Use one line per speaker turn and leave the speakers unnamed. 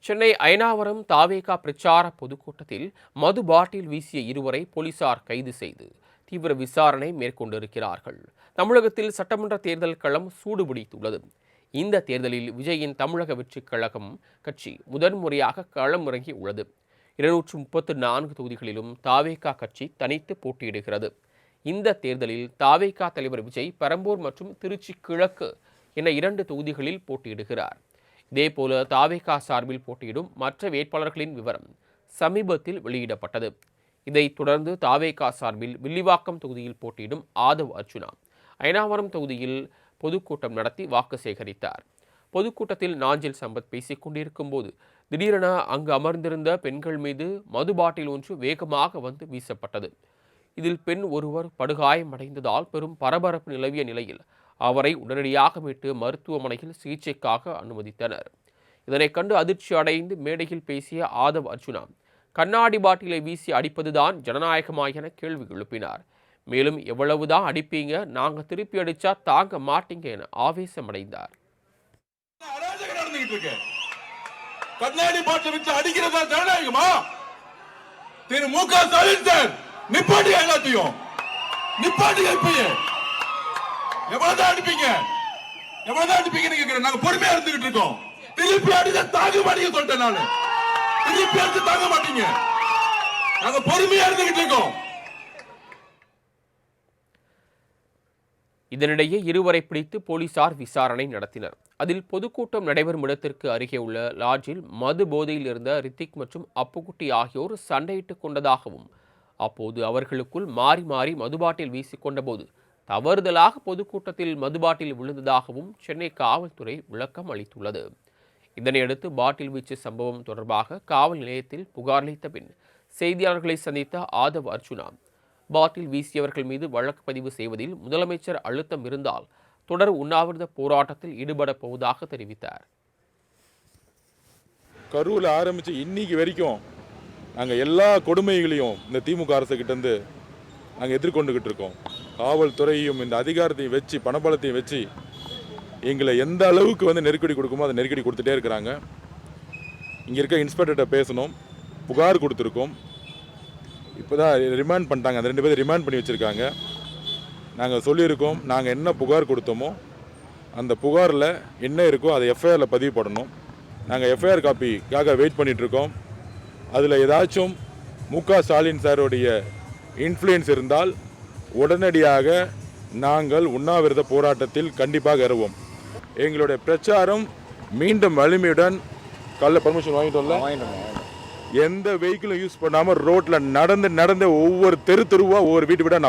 சென்னை அயனாவரம் தாவேகா பிரச்சார பொதுக்கூட்டத்தில் மது பாட்டில் வீசிய இருவரை போலீசார் கைது செய்து தீவிர விசாரணை மேற்கொண்டிருக்கிறார்கள். தமிழகத்தில் சட்டமன்ற தேர்தல் களம் சூடுபிடித்துள்ளது. இந்த தேர்தலில் விஜயின் தமிழக வெற்றிக் கழகம் கட்சி முதன்முறையாக களம் இறங்கியுள்ளது. 234 தொகுதிகளிலும் தாவேகா கட்சி தனித்து போட்டியிடுகிறது. இந்த தேர்தலில் தாவேகா தலைவர் விஜய் பெரம்பூர் மற்றும் திருச்சி கிழக்கு என 2 தொகுதிகளில் போட்டியிடுகிறார். இதேபோல தாவேகா சார்பில் போட்டியிடும் மற்ற வேட்பாளர்களின் விவரம் சமீபத்தில் வெளியிடப்பட்டது. இதைத் தொடர்ந்து தாவேகா சார்பில் வில்லிவாக்கம் தொகுதியில் போட்டியிடும் ஆதவ் அர்ஜுனா அயனாவரம் தொகுதியில் பொதுக்கூட்டம் நடத்தி வாக்கு சேகரித்தார். பொதுக்கூட்டத்தில் நாஞ்சில் சம்பத் பேசிக் கொண்டிருக்கும் போது திடீரென அங்கு அமர்ந்திருந்த பெண்கள் மீது மது பாட்டில் ஒன்று வேகமாக வந்து வீசப்பட்டது. இதில் பெண் ஒருவர் படுகாயமடைந்ததால் பெரும் பரபரப்பு நிலவிய நிலையில் அவரை உடனடியாக மீட்டு மருத்துவமனையில் சிகிச்சைக்காக அனுமதித்தனர். இதனைக் கண்டு அதிர்ச்சி அடைந்து மேடையில் பேசிய ஆதவ் அர்ஜுனா கண்ணாடி பாட்டிலை வீசி அடிப்பதுதான் ஜனநாயகமா என கேள்வி எழுப்பினார். மேலும் எவ்வளவுதான் அடிப்பீங்க, நாங்க திருப்பி அடிச்சா தாங்க மாட்டீங்க என ஆவேசமடைந்தார்.
கண்ணாடி பாட்டில் வச்சு அடிக்கிறதா ஜனநாயகமா? திரு மு க ஸ்டாலின் சார் நிப்பாட்டி, எல்லாத்தையும் நிப்பாட்டி. எவ்வளவுதான் அடிப்பீங்க, எவ்வளவுதான் அடிப்பீங்கன்னு கேட்கிறேன். நாங்க பொறுமையா இருந்துகிட்டு இருக்கோம். திருப்பி அடிச்சா தாங்க மாட்டீங்க சொல்லிட்டேன். நானு திருப்பி அடிச்சு தாங்க மாட்டீங்க. நாங்க பொறுமையா இருந்துகிட்டு இருக்கோம்.
இதனிடையே இருவரை பிடித்து போலீசார் விசாரணை நடத்தினர். அதில் பொதுக்கூட்டம் நடைபெறும் இடத்திற்கு அருகே உள்ள லாட்ஜில் மது போதையில் இருந்த ரித்திக் மற்றும் அப்புக்குட்டி ஆகியோர் சண்டையிட்டுக் கொண்டதாகவும் அப்போது அவர்களுக்குள் மாறி மாறி மதுபாட்டில் வீசிக்கொண்ட போது தவறுதலாக பொதுக்கூட்டத்தில் மதுபாட்டில் விழுந்ததாகவும் சென்னை காவல்துறை விளக்கம் அளித்துள்ளது. இதனையடுத்து பாட்டில் வீச்சு சம்பவம் தொடர்பாக காவல் நிலையத்தில் புகார் அளித்த பின் செய்தியாளர்களை சந்தித்த ஆதவ் அர்ஜுனா பாட்டில் வீசியவர்கள் மீது வழக்கு பதிவு செய்வதில் முதலமைச்சர் அழுத்தம் இருந்தால் தொடர் உண்ணாவிரத போராட்டத்தில் ஈடுபட போவதாக தெரிவித்தார்.
கரூரில் ஆரம்பித்து இன்னைக்கு வரைக்கும் நாங்கள் எல்லா கொடுமைகளையும் இந்த திமுக அரசு கிட்டேருந்து நாங்கள் எதிர்கொண்டுகிட்டு இருக்கோம். காவல்துறையும் இந்த அதிகாரத்தையும் வச்சு பணபலத்தையும் வச்சு எங்களை எந்த அளவுக்கு நெருக்கடி கொடுக்குமோ அதை நெருக்கடி கொடுத்துட்டே இருக்கிறாங்க. இங்கே இருக்க இன்ஸ்பெக்டர்கிட்ட பேசணும், புகார் கொடுத்துருக்கோம். இப்போ தான் ரிமாண்ட் பண்ணிட்டாங்க, அந்த 2 பேரும் ரிமாண்ட் பண்ணி வச்சுருக்காங்க. நாங்கள் சொல்லியிருக்கோம், நாங்கள் என்ன புகார் கொடுத்தோமோ அந்த புகாரில் என்ன இருக்கோ அதை எஃப்ஐஆரில் பதிவு பண்ணணும். நாங்கள் எஃப்ஐஆர் காப்பிக்காக வெயிட் பண்ணிகிட்ருக்கோம். அதில் ஏதாச்சும் மு க ஸ்டாலின் சாருடைய இன்ஃப்ளூயன்ஸ் இருந்தால் உடனடியாக நாங்கள் உண்ணாவிரத போராட்டத்தில் கண்டிப்பாக இறவோம். எங்களுடைய பிரச்சாரம் மீண்டும் வலிமையுடன் பர்மிஷன் வாங்கிட்டோம்ல, எந்த வெஹிக்கிளும் யூஸ் பண்ணாமல் ரோட்டில் நடந்து ஒவ்வொரு தெருவா ஒவ்வொரு வீட்டு விட